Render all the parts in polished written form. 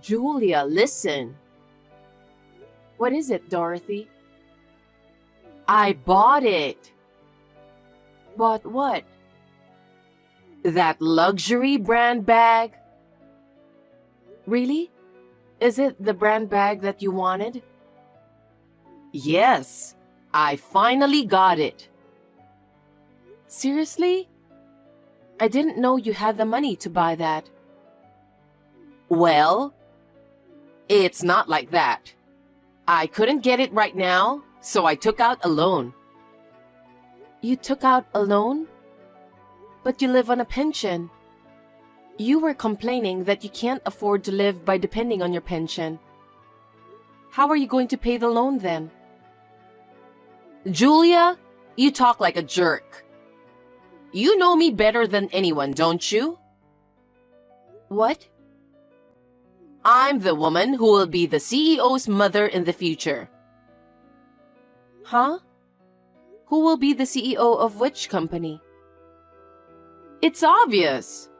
Julia, listen. What is it, Dorothy? I bought it. Bought what? That luxury brand bag. Really? Is it the brand bag that you wanted? Yes, I finally got it. Seriously? I didn't know you had the money to buy that. Well, it's not like that. I couldn't get it right now, so I took out a loan. You took out a loan? But you live on a pension. You were complaining that you can't afford to live by depending on your pension. How are you going to pay the loan then? Julia, you talk like a jerk. You know me better than anyone, don't you? What? I'm the woman who will be the CEO's mother in the future. Huh? Who will be the CEO of which company? It's obvious.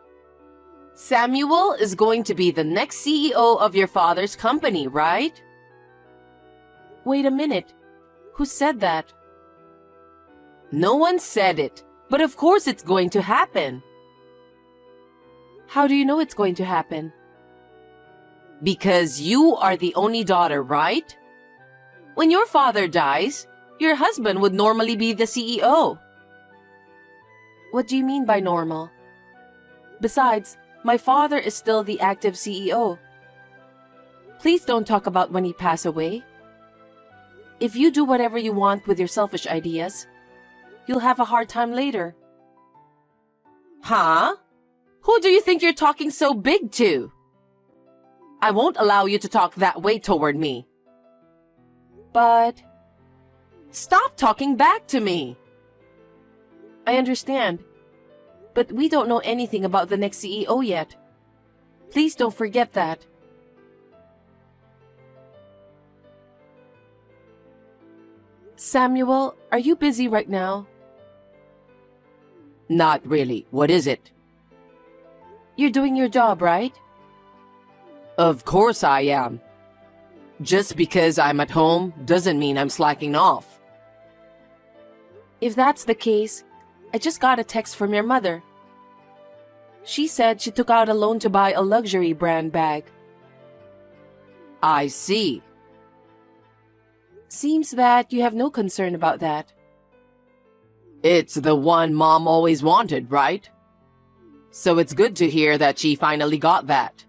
Samuel is going to be the next CEO of your father's company, right? Wait a minute. Who said that? No one said it, but of course it's going to happen. How do you know it's going to happen? Because you are the only daughter, right? When your father dies, your husband would normally be the CEO. What do you mean by normal? Besides, my father is still the active CEO. Please don't talk about when he passed away. If you do whatever you want with your selfish ideas, you'll have a hard time later. Huh? Who do you think you're talking so big to? I won't allow you to talk that way toward me. But... Stop talking back to me! I understand. But we don't know anything about the next CEO yet. Please don't forget that. Samuel, are you busy right now? Not really. What is it? You're doing your job, right? Of course I am. Just because I'm at home doesn't mean I'm slacking off. If that's the case, I just got a text from your mother. She said she took out a loan to buy a luxury brand bag. I see. Seems that you have no concern about that. It's the one Mom always wanted, right? So it's good to hear that she finally got that.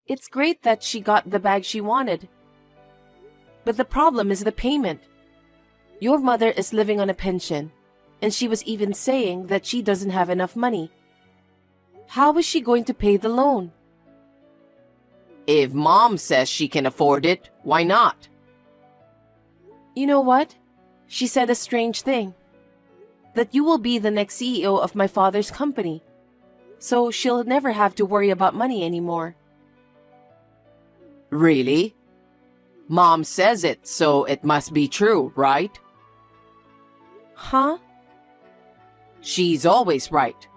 It's great that she got the bag she wanted. But the problem is the payment. Your mother is living on a pension, and she was even saying that she doesn't have enough money. How is she going to pay the loan? If Mom says she can afford it, why not? You know what? She said a strange thing. That you will be the next CEO of my father's company. So she'll never have to worry about money anymore. Really? Mom says it, so it must be true, right? Huh? She's always right.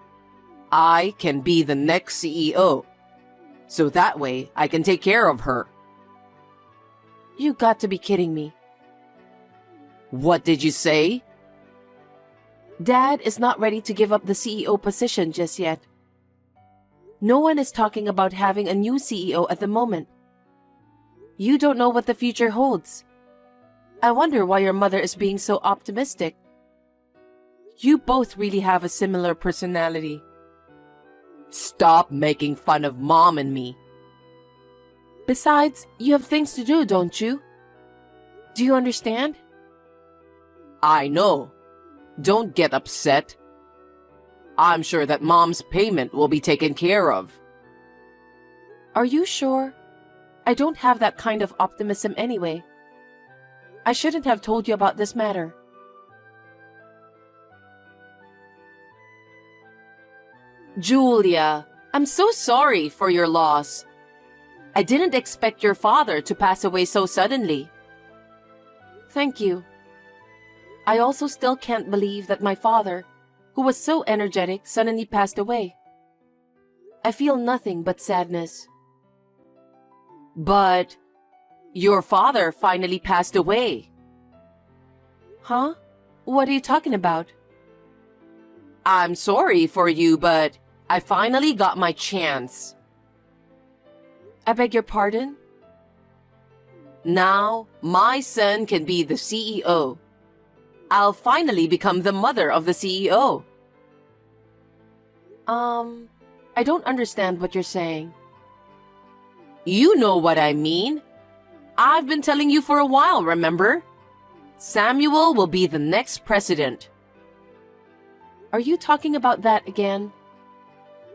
I can be the next CEO. So that way I can take care of her. You got to be kidding me. What did you say? Dad is not ready to give up the CEO position just yet. No one is talking about having a new CEO at the moment. You don't know what the future holds. I wonder why your mother is being so optimistic. You both really have a similar personality. Stop making fun of Mom and me. Besides, you have things to do, don't you? Do you understand? I know. Don't get upset. I'm sure that Mom's payment will be taken care of. Are you sure? I don't have that kind of optimism anyway. I shouldn't have told you about this matter. Julia, I'm so sorry for your loss. I didn't expect your father to pass away so suddenly. Thank you. I also still can't believe that my father, who was so energetic, suddenly passed away. I feel nothing but sadness. But your father finally passed away. Huh? What are you talking about? I'm sorry for you, but I finally got my chance. I beg your pardon? Now, my son can be the CEO. I'll finally become the mother of the CEO. I don't understand what you're saying. You know what I mean. I've been telling you for a while, remember? Samuel will be the next president. Are you talking about that again?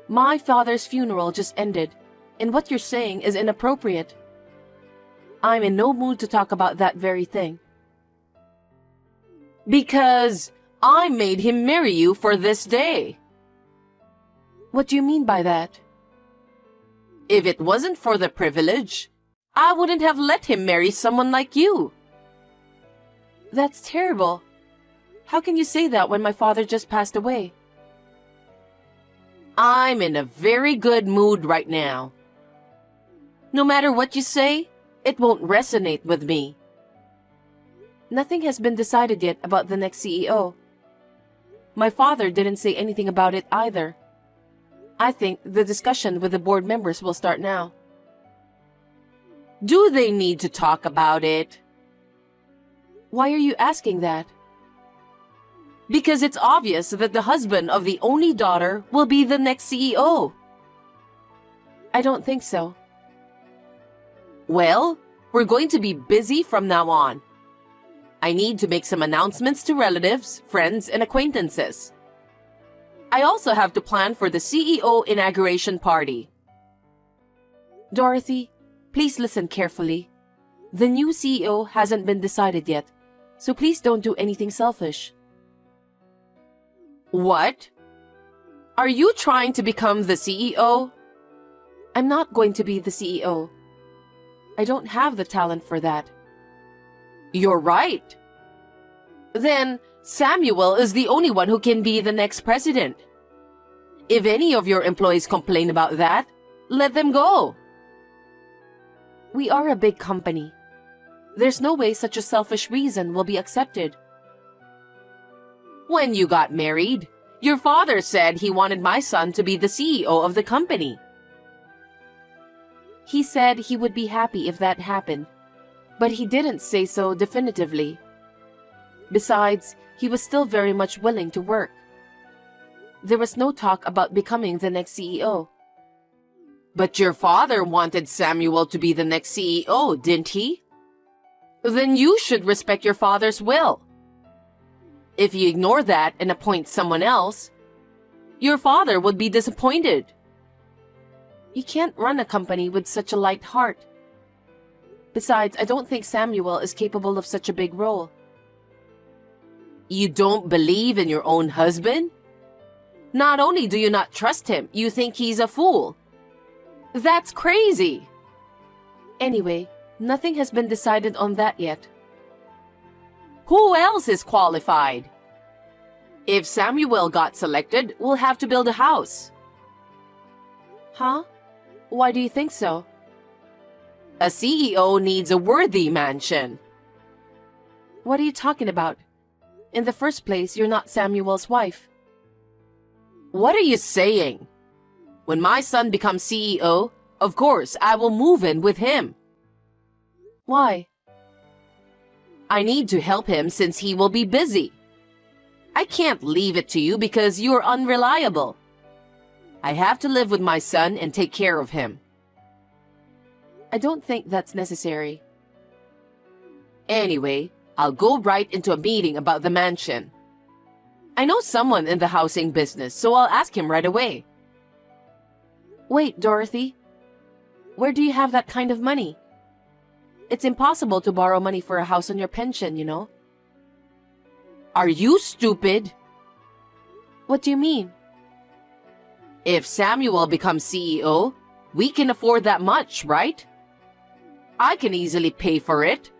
My father's funeral just ended, and what you're saying is inappropriate. I'm in no mood to talk about that very thing. Because I made him marry you for this day. What do you mean by that? If it wasn't for the privilege, I wouldn't have let him marry someone like you. That's terrible. How can you say that when my father just passed away? I'm in a very good mood right now. No matter what you say, it won't resonate with me. Nothing has been decided yet about the next CEO. My father didn't say anything about it either. I think the discussion with the board members will start now. Do they need to talk about it? Why are you asking that? Because it's obvious that the husband of the only daughter will be the next CEO. I don't think so. Well, we're going to be busy from now on. I need to make some announcements to relatives, friends, and acquaintances. I also have to plan for the CEO inauguration party. Dorothy, please listen carefully. The new CEO hasn't been decided yet, so please don't do anything selfish. What? Are you trying to become the CEO? I'm not going to be the CEO. I don't have the talent for that. You're right. Then Samuel is the only one who can be the next president. If any of your employees complain about that, let them go. We are a big company. There's no way such a selfish reason will be accepted. When you got married, your father said he wanted my son to be the CEO of the company. He said he would be happy if that happened, but he didn't say so definitively. Besides, he was still very much willing to work. There was no talk about becoming the next CEO. But your father wanted Samuel to be the next CEO, didn't he? Then you should respect your father's will. If you ignore that and appoint someone else, your father would be disappointed. You can't run a company with such a light heart. Besides, I don't think Samuel is capable of such a big role. You don't believe in your own husband? Not only do you not trust him, you think he's a fool. That's crazy. Anyway, nothing has been decided on that yet. Who else is qualified? If Samuel got selected, we'll have to build a house. Huh? Why do you think so? A CEO needs a worthy mansion. What are you talking about? In the first place, you're not Samuel's wife. What are you saying? When my son becomes CEO, of course, I will move in with him. Why? I need to help him since he will be busy. I can't leave it to you because you're unreliable. I have to live with my son and take care of him. I don't think that's necessary. Anyway, I'll go right into a meeting about the mansion. I know someone in the housing business, so I'll ask him right away. Wait, Dorothy. Where do you have that kind of money? It's impossible to borrow money for a house on your pension, you know. Are you stupid? What do you mean? If Samuel becomes CEO, we can afford that much, right? I can easily pay for it.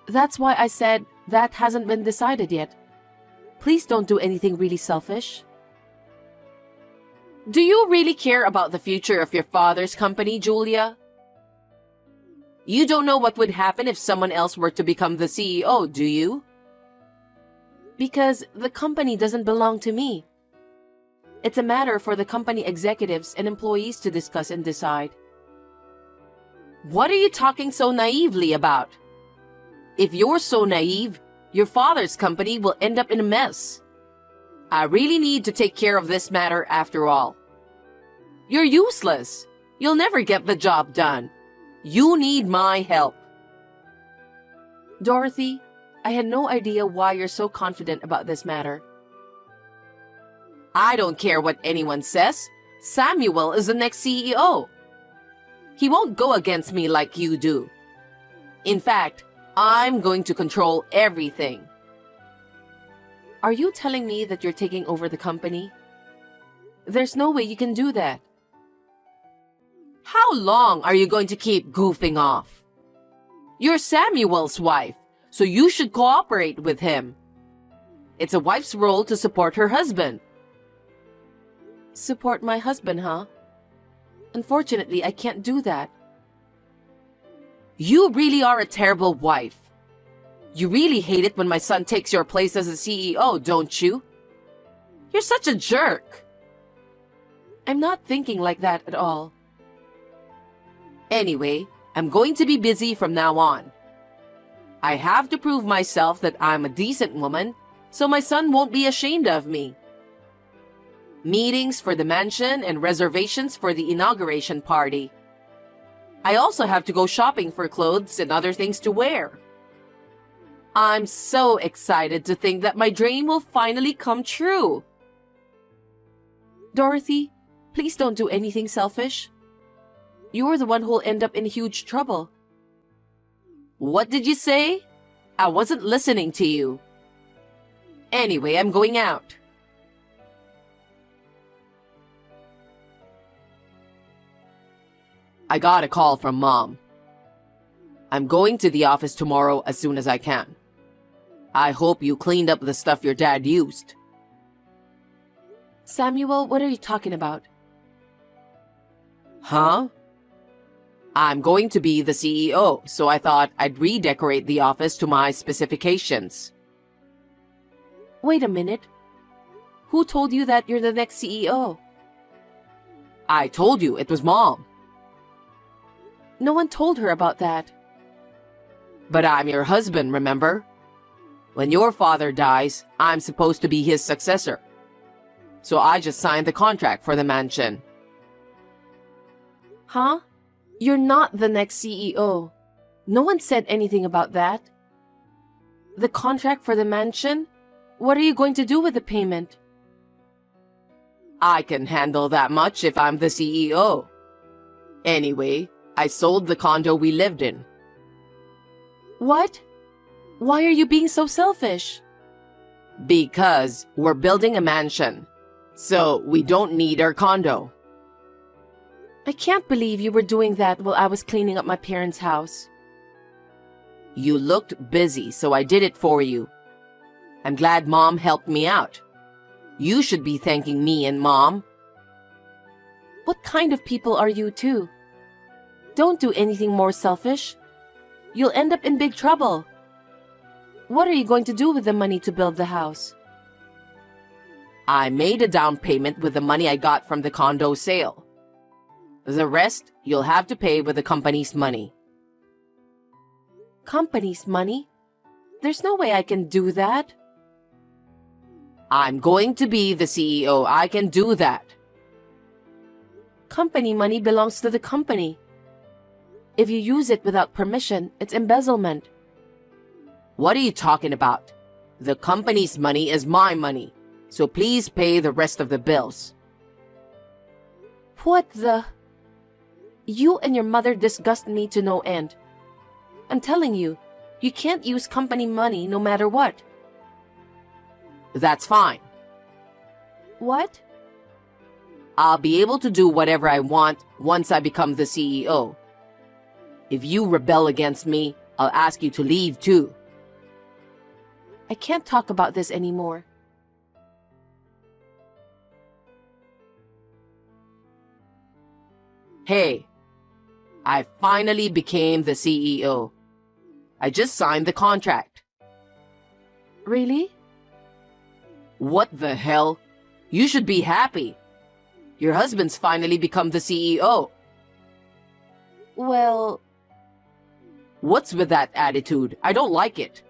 That's why I said that hasn't been decided yet. Please don't do anything really selfish. Do you really care about the future of your father's company, Julia? You don't know what would happen if someone else were to become the CEO, do you? Because the company doesn't belong to me. It's a matter for the company executives and employees to discuss and decide. What are you talking so naively about? If you're so naive, your father's company will end up in a mess. I really need to take care of this matter after all. You're useless. You'll never get the job done. You need my help. Dorothy, I had no idea why you're so confident about this matter. I don't care what anyone says. Samuel is the next CEO. He won't go against me like you do. In fact, I'm going to control everything. Are you telling me that you're taking over the company? There's no way you can do that. How long are you going to keep goofing off? You're Samuel's wife, so you should cooperate with him. It's a wife's role to support her husband. Support my husband, huh? Unfortunately, I can't do that. You really are a terrible wife. You really hate it when my son takes your place as a CEO, don't you? You're such a jerk. I'm not thinking like that at all. Anyway, I'm going to be busy from now on. I have to prove myself that I'm a decent woman, so my son won't be ashamed of me. Meetings for the mansion and reservations for the inauguration party. I also have to go shopping for clothes and other things to wear. I'm so excited to think that my dream will finally come true. Dorothy, please don't do anything selfish. You're the one who'll end up in huge trouble. What did you say? I wasn't listening to you. Anyway, I'm going out. I got a call from Mom. I'm going to the office tomorrow as soon as I can. I hope you cleaned up the stuff your dad used. Samuel, what are you talking about? Huh? I'm going to be the CEO, so I thought I'd redecorate the office to my specifications. Wait a minute. Who told you that you're the next CEO? I told you, it was Mom. No one told her about that. But I'm your husband, remember? When your father dies, I'm supposed to be his successor. So I just signed the contract for the mansion. Huh? You're not the next CEO. No one said anything about that. The contract for the mansion? What are you going to do with the payment? I can handle that much if I'm the CEO. Anyway, I sold the condo we lived in. What? Why are you being so selfish? Because we're building a mansion, so we don't need our condo. I can't believe you were doing that while I was cleaning up my parents' house. You looked busy, so I did it for you. I'm glad Mom helped me out. You should be thanking me and Mom. What kind of people are you two? Don't do anything more selfish. You'll end up in big trouble. What are you going to do with the money to build the house? I made a down payment with the money I got from the condo sale. The rest, you'll have to pay with the company's money. Company's money? There's no way I can do that. I'm going to be the CEO. I can do that. Company money belongs to the company. If you use it without permission, it's embezzlement. What are you talking about? The company's money is my money, so please pay the rest of the bills. What the? You and your mother disgust me to no end. I'm telling you, you can't use company money no matter what. That's fine. What? I'll be able to do whatever I want once I become the CEO. If you rebel against me, I'll ask you to leave too. I can't talk about this anymore. Hey, I finally became the CEO. I just signed the contract. Really? What the hell? You should be happy. Your husband's finally become the CEO. Well... What's with that attitude? I don't like it.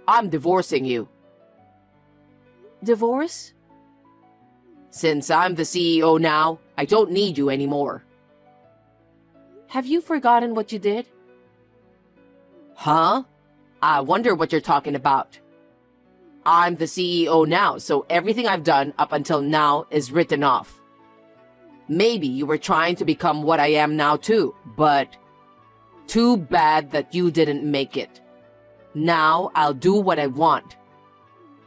I'm divorcing you. Divorce? Since I'm the CEO now, I don't need you anymore. Have you forgotten what you did? Huh? I wonder what you're talking about. I'm the CEO now, so everything I've done up until now is written off. Maybe you were trying to become what I am now too, but too bad that you didn't make it. Now I'll do what I want.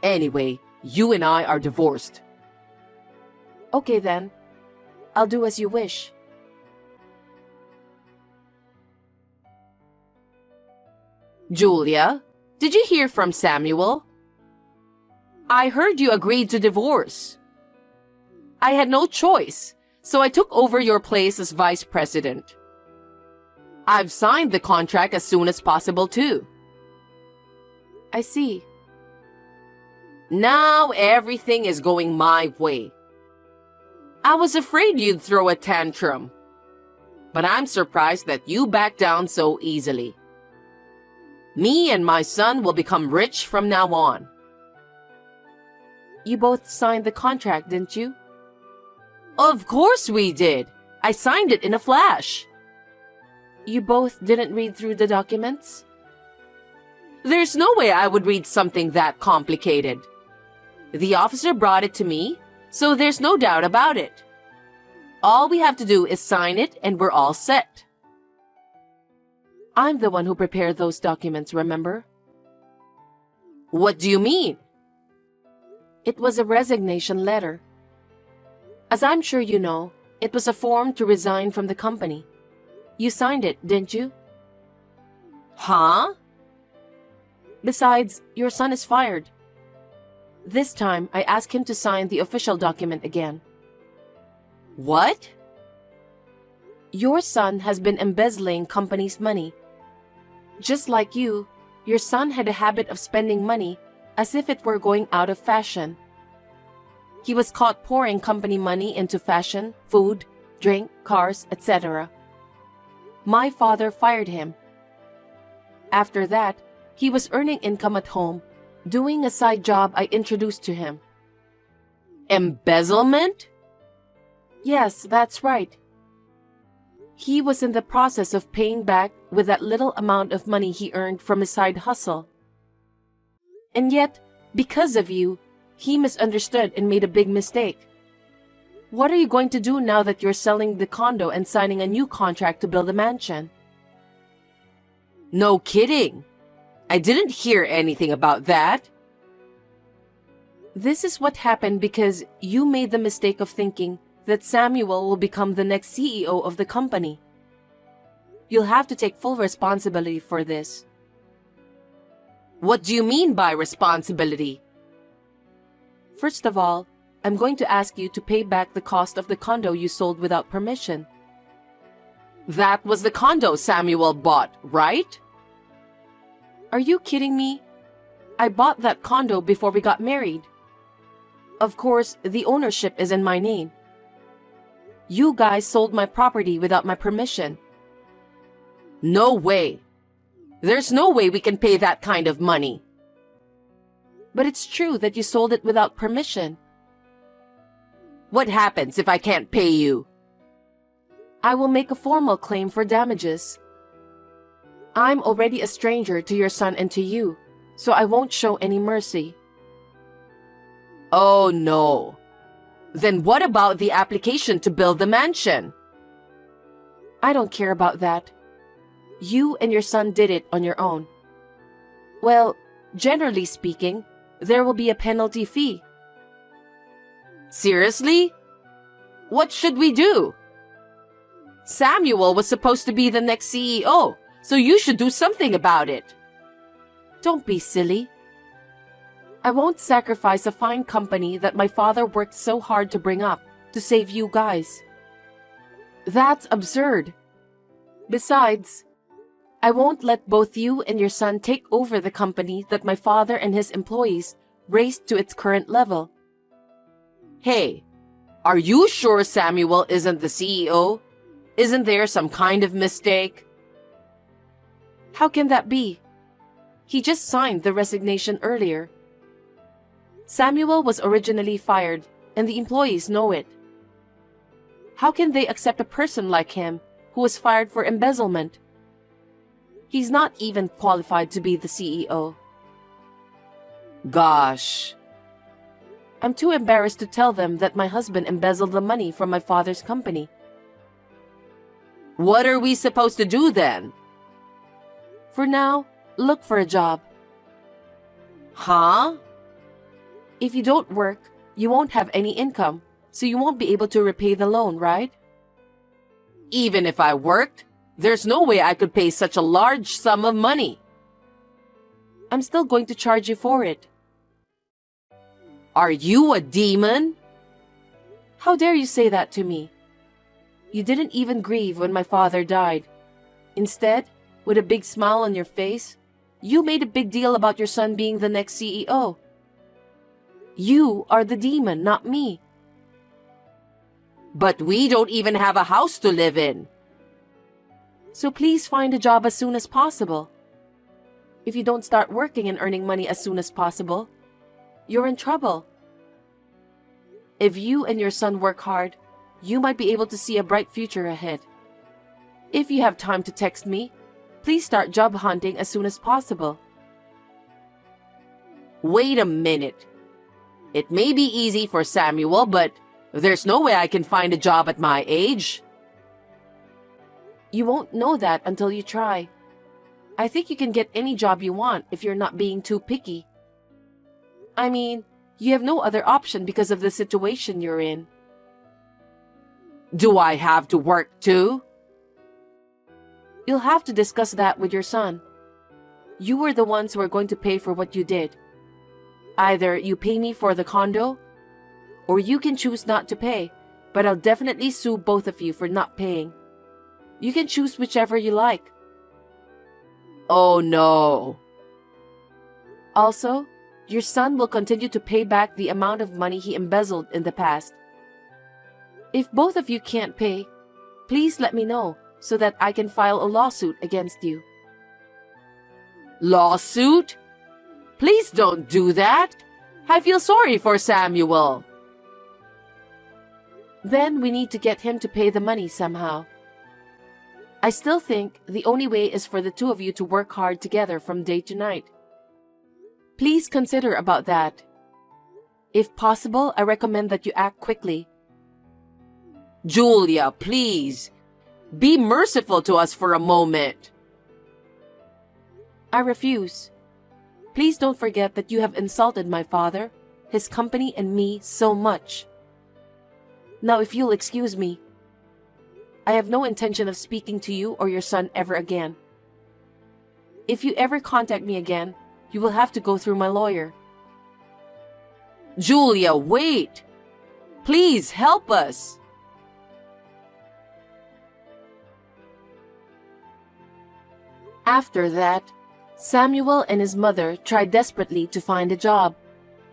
Anyway, you and I are divorced. Okay then. I'll do as you wish. Julia, did you hear from Samuel? I heard you agreed to divorce. I had no choice, so I took over your place as vice president. I've signed the contract as soon as possible too. I see. Now everything is going my way. I was afraid you'd throw a tantrum, but I'm surprised that you backed down so easily. Me and my son will become rich from now on. You both signed the contract, didn't you? Of course we did. I signed it in a flash. You both didn't read through the documents? There's no way I would read something that complicated. The officer brought it to me, so there's no doubt about it. All we have to do is sign it and we're all set. I'm the one who prepared those documents, remember? What do you mean? It was a resignation letter. As I'm sure you know, it was a form to resign from the company. You signed it, didn't you? Huh? Besides, your son is fired. This time, I asked him to sign the official document again. What? Your son has been embezzling company's money. Just like you, your son had a habit of spending money as if it were going out of fashion. He was caught pouring company money into fashion, food, drink, cars, etc. My father fired him. After that, he was earning income at home, doing a side job I introduced to him. Embezzlement? Yes, that's right. He was in the process of paying back with that little amount of money he earned from his side hustle. And yet, because of you, he misunderstood and made a big mistake. What are you going to do now that you're selling the condo and signing a new contract to build a mansion? No kidding. I didn't hear anything about that. This is what happened because you made the mistake of thinking that Samuel will become the next CEO of the company. You'll have to take full responsibility for this. What do you mean by responsibility? First of all, I'm going to ask you to pay back the cost of the condo you sold without permission. That was the condo Samuel bought, right? Are you kidding me? I bought that condo before we got married. Of course, the ownership is in my name. You guys sold my property without my permission. No way. There's no way we can pay that kind of money. But it's true that you sold it without permission. What happens if I can't pay you? I will make a formal claim for damages. I'm already a stranger to your son and to you, so I won't show any mercy. Oh no. Then what about the application to build the mansion? I don't care about that. You and your son did it on your own. Well, generally speaking, there will be a penalty fee. Seriously? What should we do? Samuel was supposed to be the next CEO, so you should do something about it. Don't be silly. I won't sacrifice a fine company that my father worked so hard to bring up to save you guys. That's absurd. Besides, I won't let both you and your son take over the company that my father and his employees raised to its current level. Hey, are you sure Samuel isn't the CEO? Isn't there some kind of mistake? How can that be? He just signed the resignation earlier. Samuel was originally fired, and the employees know it. How can they accept a person like him who was fired for embezzlement? He's not even qualified to be the CEO. Gosh. I'm too embarrassed to tell them that my husband embezzled the money from my father's company. What are we supposed to do then? For now, look for a job. Huh? If you don't work, you won't have any income, so you won't be able to repay the loan, right? Even if I worked, there's no way I could pay such a large sum of money. I'm still going to charge you for it. Are you a demon? How dare you say that to me? You didn't even grieve when my father died. Instead, with a big smile on your face, you made a big deal about your son being the next CEO. You are the demon, not me. But we don't even have a house to live in. So please find a job as soon as possible. If you don't start working and earning money as soon as possible, you're in trouble. If you and your son work hard, you might be able to see a bright future ahead. If you have time to text me, please start job hunting as soon as possible. Wait a minute. It may be easy for Samuel, but there's no way I can find a job at my age. You won't know that until you try. I think you can get any job you want if you're not being too picky. I mean, you have no other option because of the situation you're in. Do I have to work too? You'll have to discuss that with your son. You were the ones who are going to pay for what you did. Either you pay me for the condo, or you can choose not to pay, but I'll definitely sue both of you for not paying. You can choose whichever you like. Oh no. Also, your son will continue to pay back the amount of money he embezzled in the past. If both of you can't pay, please let me know so that I can file a lawsuit against you. Lawsuit? Please don't do that. I feel sorry for Samuel. Then we need to get him to pay the money somehow. I still think the only way is for the two of you to work hard together from day to night. Please consider about that. If possible, I recommend that you act quickly. Julia, please. Be merciful to us for a moment. I refuse. Please don't forget that you have insulted my father, his company, and me so much. Now, if you'll excuse me, I have no intention of speaking to you or your son ever again. If you ever contact me again, you will have to go through my lawyer. Julia, wait! Please help us! After that, Samuel and his mother tried desperately to find a job,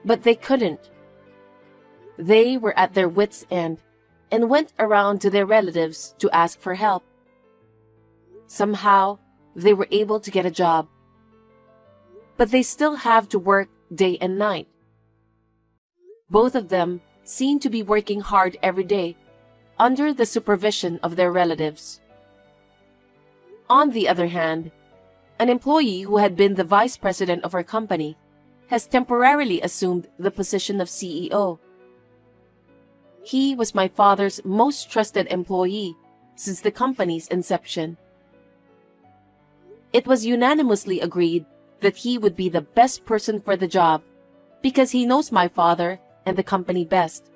but they couldn't. They were at their wits' end and went around to their relatives to ask for help. Somehow, they were able to get a job. But they still have to work day and night. Both of them seem to be working hard every day under the supervision of their relatives. On the other hand, an employee who had been the vice president of our company has temporarily assumed the position of CEO. He was my father's most trusted employee since the company's inception. It was unanimously agreed that he would be the best person for the job because he knows my father and the company best.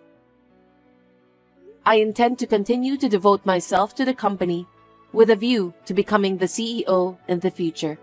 I intend to continue to devote myself to the company with a view to becoming the CEO in the future.